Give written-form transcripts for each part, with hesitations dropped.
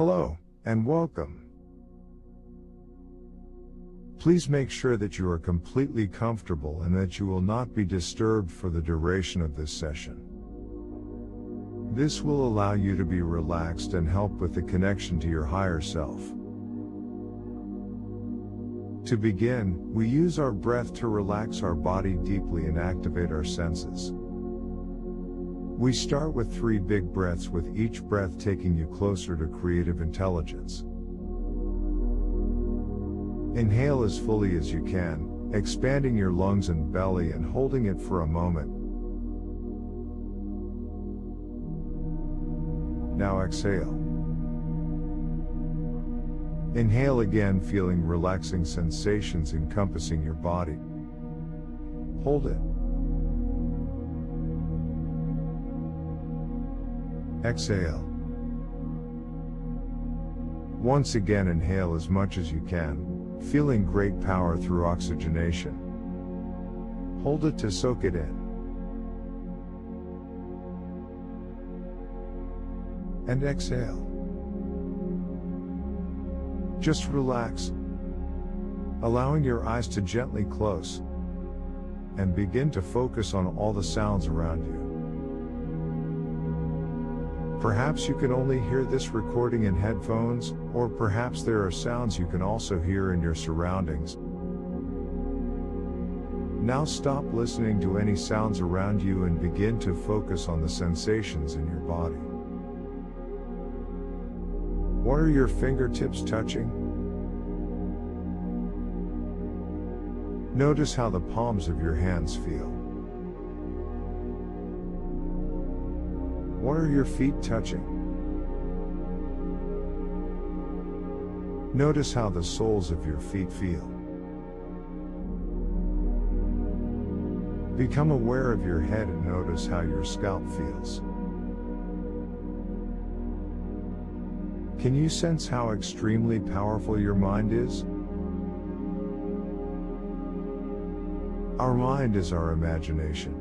Hello, and welcome. Please make sure that you are completely comfortable and that you will not be disturbed for the duration of this session. This will allow you to be relaxed and help with the connection to your higher self. To begin, we use our breath to relax our body deeply and activate our senses. We start with 3 big breaths, with each breath taking you closer to creative intelligence. Inhale as fully as you can, expanding your lungs and belly and holding it for a moment. Now exhale. Inhale again, feeling relaxing sensations encompassing your body. Hold it. Exhale. Once again, inhale as much as you can, feeling great power through oxygenation. Hold it to soak it in. And exhale. Just relax, allowing your eyes to gently close, and begin to focus on all the sounds around you. Perhaps you can only hear this recording in headphones, or perhaps there are sounds you can also hear in your surroundings. Now stop listening to any sounds around you and begin to focus on the sensations in your body. What are your fingertips touching? Notice how the palms of your hands feel. What are your feet touching? Notice how the soles of your feet feel. Become aware of your head and notice how your scalp feels. Can you sense how extremely powerful your mind is? Our mind is our imagination.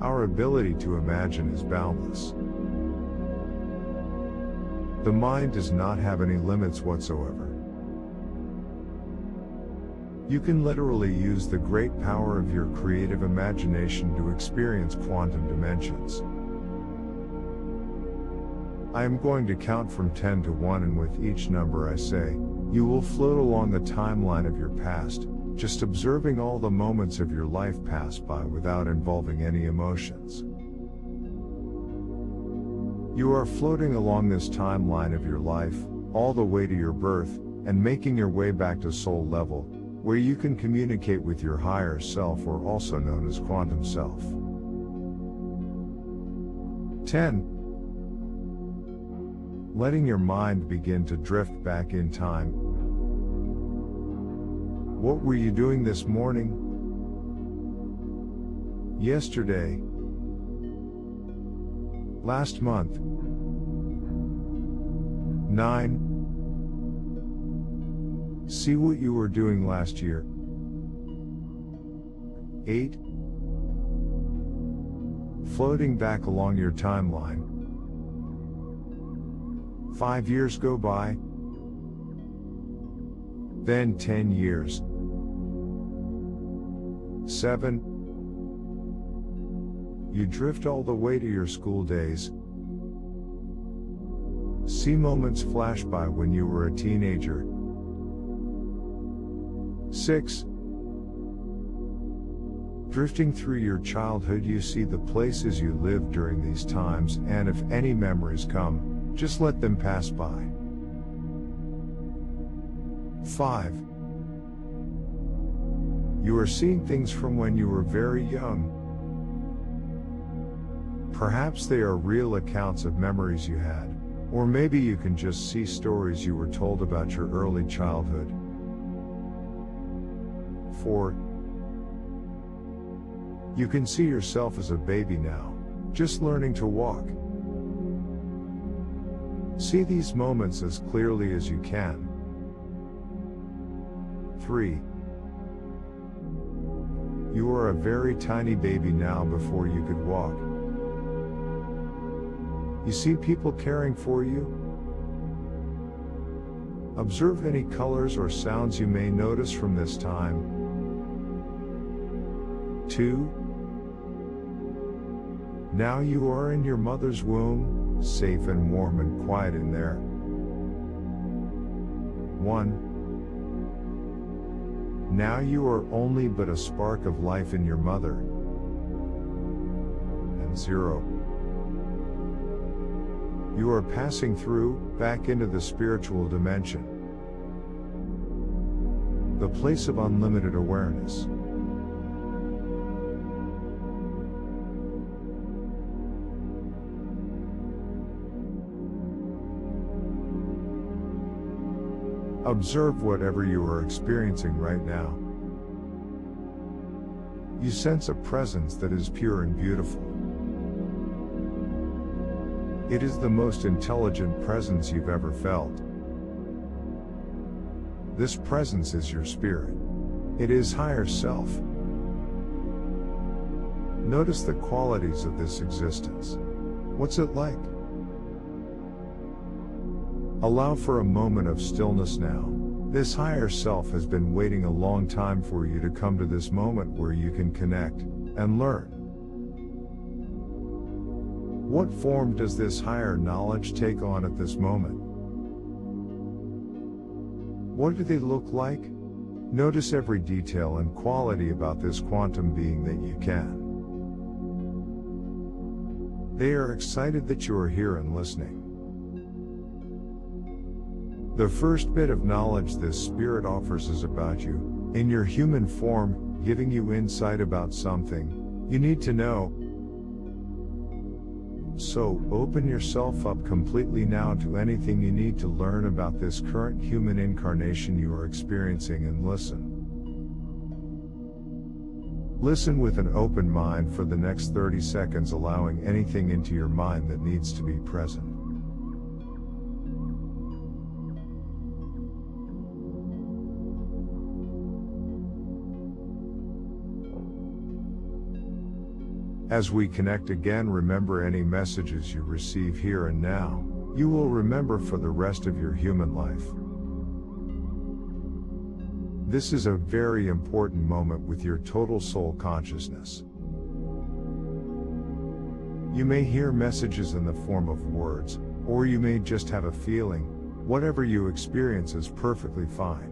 Our ability to imagine is boundless. The mind does not have any limits whatsoever. You can literally use the great power of your creative imagination to experience quantum dimensions. I am going to count from 10 to 1, and with each number I say, you will float along the timeline of your past, just observing all the moments of your life pass by without involving any emotions. You are floating along this timeline of your life, all the way to your birth, and making your way back to soul level, where you can communicate with your higher self, or also known as quantum self. 10. Letting your mind begin to drift back in time. What were you doing this morning? Yesterday? Last month? 9. See what you were doing last year. 8. Floating back along your timeline. 5 years go by. Then 10 years. 7. You drift all the way to your school days. See moments flash by when you were a teenager. 6. Drifting through your childhood, you see the places you lived during these times, and if any memories come, just let them pass by. 5. You are seeing things from when you were very young. Perhaps they are real accounts of memories you had, or maybe you can just see stories you were told about your early childhood. 4. You can see yourself as a baby now, just learning to walk. See these moments as clearly as you can. 3. You are a very tiny baby now before you could walk. You see people caring for you? Observe any colors or sounds you may notice from this time. 2. Now you are in your mother's womb, safe and warm and quiet in there. 1. Now you are only but a spark of life in your mother. And 0. You are passing through, back into the spiritual dimension. The place of unlimited awareness. Observe whatever you are experiencing right now. You sense a presence that is pure and beautiful. It is the most intelligent presence you've ever felt. This presence is your spirit. It is higher self. Notice the qualities of this existence. What's it like? Allow for a moment of stillness now. This higher self has been waiting a long time for you to come to this moment where you can connect and learn. What form does this higher knowledge take on at this moment? What do they look like? Notice every detail and quality about this quantum being that you can. They are excited that you are here and listening. The first bit of knowledge this spirit offers is about you, in your human form, giving you insight about something you need to know. So, open yourself up completely now to anything you need to learn about this current human incarnation you are experiencing, and listen. Listen with an open mind for the next 30 seconds, allowing anything into your mind that needs to be present. As we connect again, remember any messages you receive here and now, you will remember for the rest of your human life. This is a very important moment with your total soul consciousness. You may hear messages in the form of words, or you may just have a feeling. Whatever you experience is perfectly fine.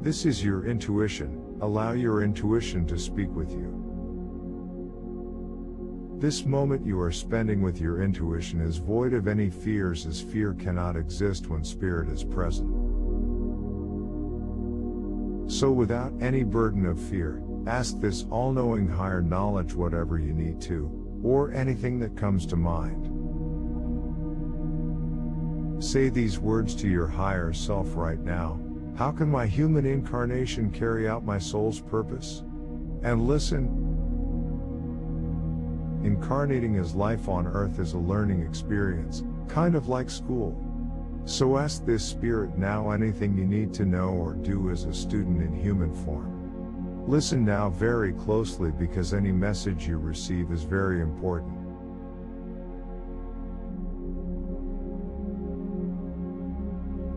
This is your intuition. Allow your intuition to speak with you. This moment you are spending with your intuition is void of any fears, as fear cannot exist when spirit is present. So without any burden of fear, ask this all-knowing higher knowledge whatever you need to, or anything that comes to mind. Say these words to your higher self right now. How can my human incarnation carry out my soul's purpose? And listen. Incarnating as life on earth is a learning experience, kind of like school. So ask this spirit now anything you need to know or do as a student in human form. Listen now very closely, because any message you receive is very important.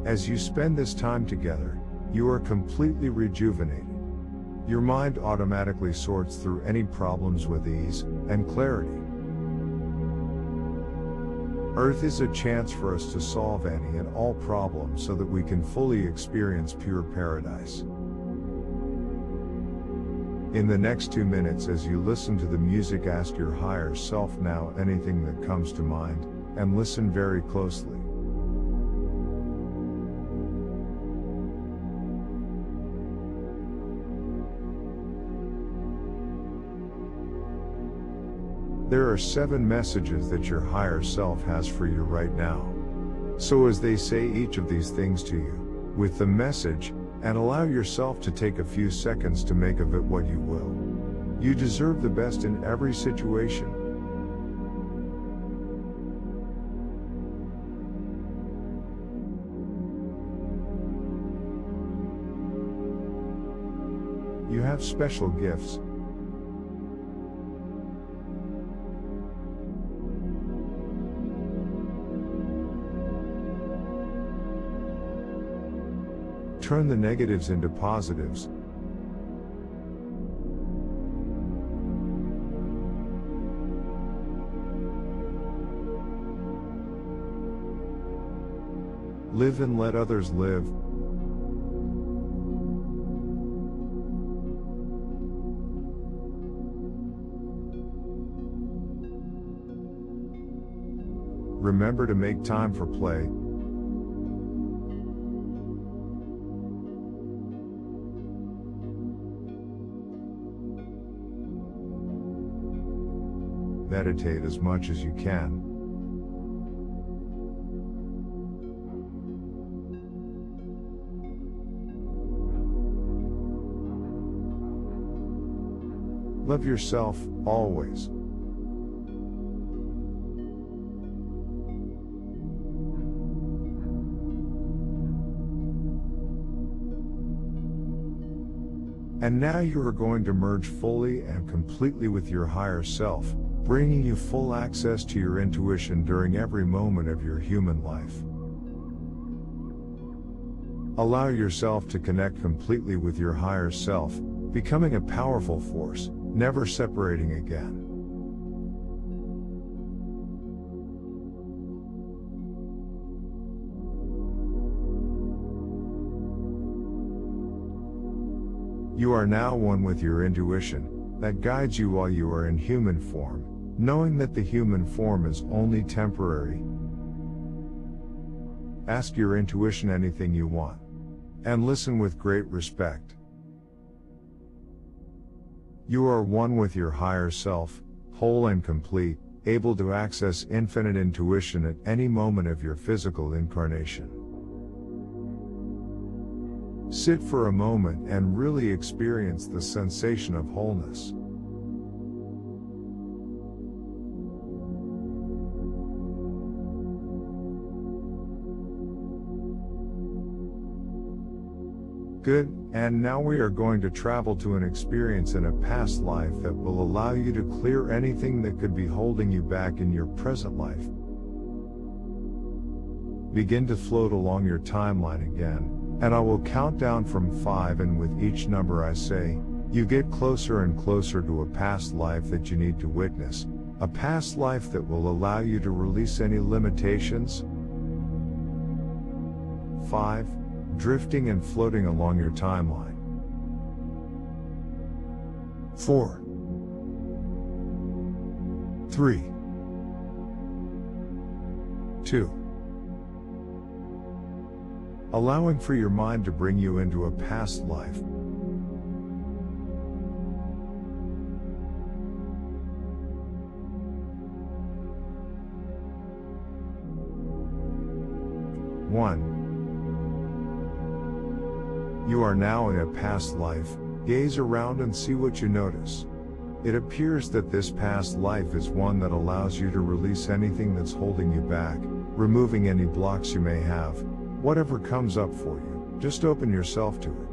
As you spend this time together, you are completely rejuvenated. Your mind automatically sorts through any problems with ease and clarity. Earth is a chance for us to solve any and all problems so that we can fully experience pure paradise. In the next 2 minutes, as you listen to the music, ask your higher self now anything that comes to mind, and listen very closely. There are 7 messages that your higher self has for you right now. So as they say each of these things to you, with the message, and allow yourself to take a few seconds to make of it what you will. You deserve the best in every situation. You have special gifts. turn the negatives into positives. Live and let others live. Remember to make time for play. Meditate as much as you can. Love yourself, always. And now you are going to merge fully and completely with your higher self, bringing you full access to your intuition during every moment of your human life. Allow yourself to connect completely with your higher self, becoming a powerful force, never separating again. You are now one with your intuition, that guides you while you are in human form, knowing that the human form is only temporary. Ask your intuition anything you want. And listen with great respect. You are one with your higher self, whole and complete, able to access infinite intuition at any moment of your physical incarnation. Sit for a moment and really experience the sensation of wholeness. Good, and now we are going to travel to an experience in a past life that will allow you to clear anything that could be holding you back in your present life. Begin to float along your timeline again, and I will count down from 5, and with each number I say, you get closer and closer to a past life that you need to witness, a past life that will allow you to release any limitations. 5. Drifting and floating along your timeline. 4. 3. 2. Allowing for your mind to bring you into a past life. 1. You are now in a past life. Gaze around and see what you notice. It appears that this past life is one that allows you to release anything that's holding you back, removing any blocks you may have. Whatever comes up for you, just open yourself to it.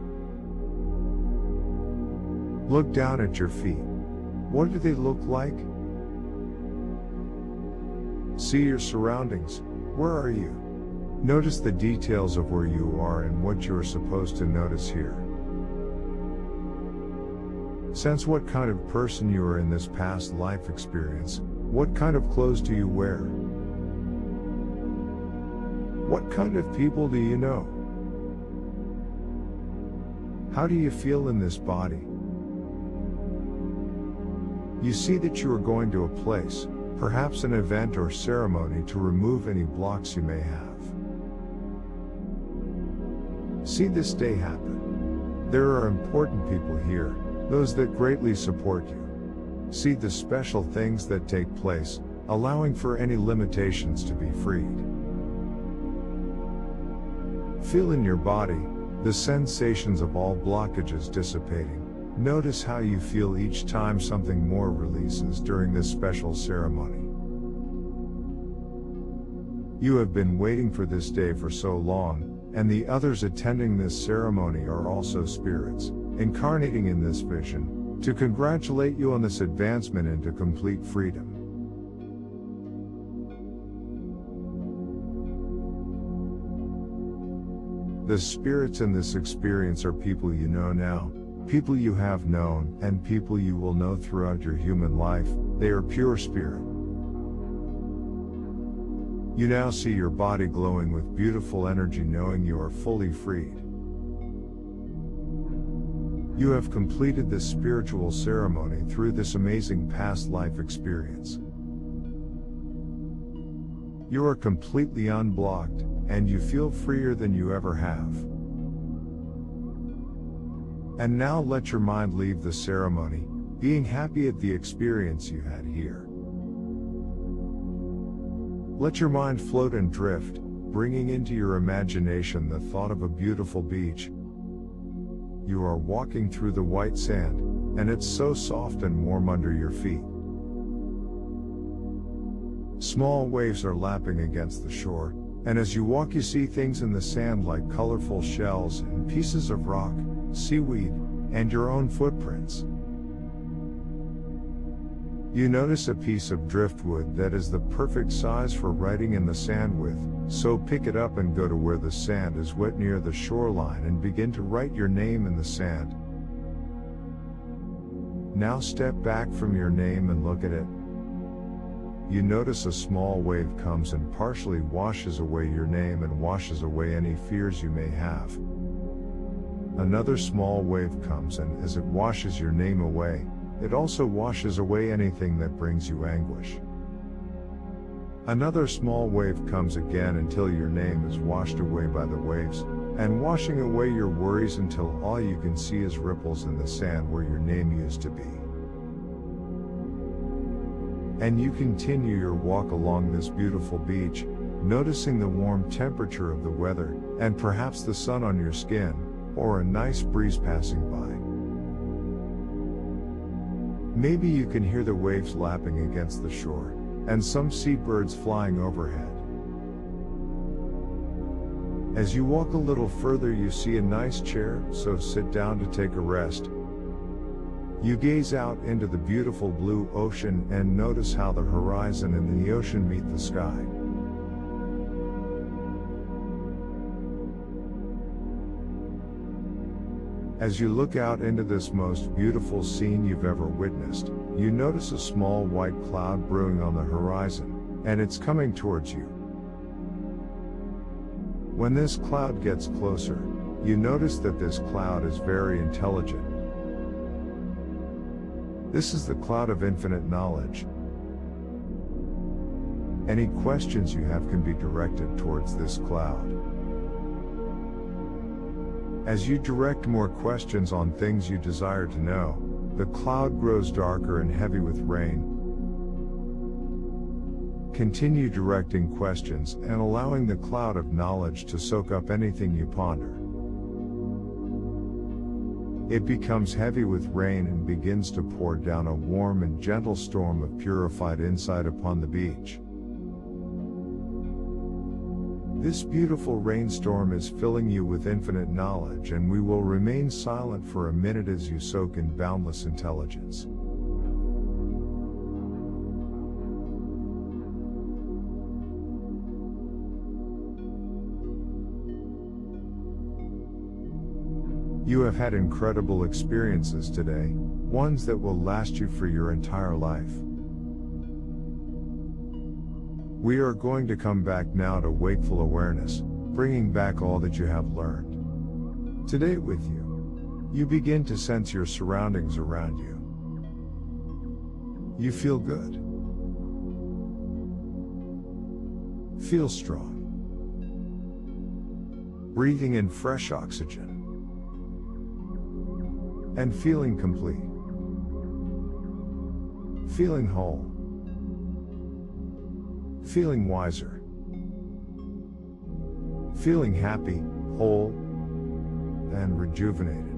Look down at your feet. What do they look like? See your surroundings. Where are you? Notice the details of where you are and what you are supposed to notice here. Sense what kind of person you are in this past life experience. What kind of clothes do you wear? What kind of people do you know? How do you feel in this body? You see that you are going to a place, perhaps an event or ceremony, to remove any blocks you may have. See this day happen. There are important people here, those that greatly support you. See the special things that take place, allowing for any limitations to be freed. Feel in your body the sensations of all blockages dissipating. Notice how you feel each time something more releases during this special ceremony. You have been waiting for this day for so long, and the others attending this ceremony are also spirits, incarnating in this vision, to congratulate you on this advancement into complete freedom. The spirits in this experience are people you know now, people you have known, and people you will know throughout your human life. They are pure spirit. You now see your body glowing with beautiful energy, knowing you are fully freed. You have completed this spiritual ceremony through this amazing past life experience. You are completely unblocked, and you feel freer than you ever have. And now let your mind leave the ceremony, being happy at the experience you had here. Let your mind float and drift, bringing into your imagination the thought of a beautiful beach. You are walking through the white sand, and it's so soft and warm under your feet. Small waves are lapping against the shore, and as you walk you see things in the sand like colorful shells and pieces of rock, seaweed, and your own footprints. You notice a piece of driftwood that is the perfect size for writing in the sand with, so pick it up and go to where the sand is wet near the shoreline and begin to write your name in the sand. Now step back from your name and look at it. You notice a small wave comes and partially washes away your name and washes away any fears you may have. Another small wave comes, and as it washes your name away, it also washes away anything that brings you anguish. Another small wave comes again until your name is washed away by the waves, and washing away your worries until all you can see is ripples in the sand where your name used to be. And you continue your walk along this beautiful beach, noticing the warm temperature of the weather, and perhaps the sun on your skin, or a nice breeze passing by. Maybe you can hear the waves lapping against the shore, and some seabirds flying overhead. As you walk a little further you see a nice chair, so sit down to take a rest. You gaze out into the beautiful blue ocean and notice how the horizon and the ocean meet the sky. As you look out into this most beautiful scene you've ever witnessed, you notice a small white cloud brewing on the horizon, and it's coming towards you. When this cloud gets closer, you notice that this cloud is very intelligent. This is the cloud of infinite knowledge. Any questions you have can be directed towards this cloud. As you direct more questions on things you desire to know, the cloud grows darker and heavy with rain. Continue directing questions and allowing the cloud of knowledge to soak up anything you ponder. It becomes heavy with rain and begins to pour down a warm and gentle storm of purified insight upon the beach. This beautiful rainstorm is filling you with infinite knowledge, and we will remain silent for a minute as you soak in boundless intelligence. You have had incredible experiences today, ones that will last you for your entire life. We are going to come back now to wakeful awareness, bringing back all that you have learned today with you. You begin to sense your surroundings around you. You feel good. Feel strong. Breathing in fresh oxygen. And feeling complete. Feeling whole. Feeling wiser. Feeling happy, whole, and rejuvenated.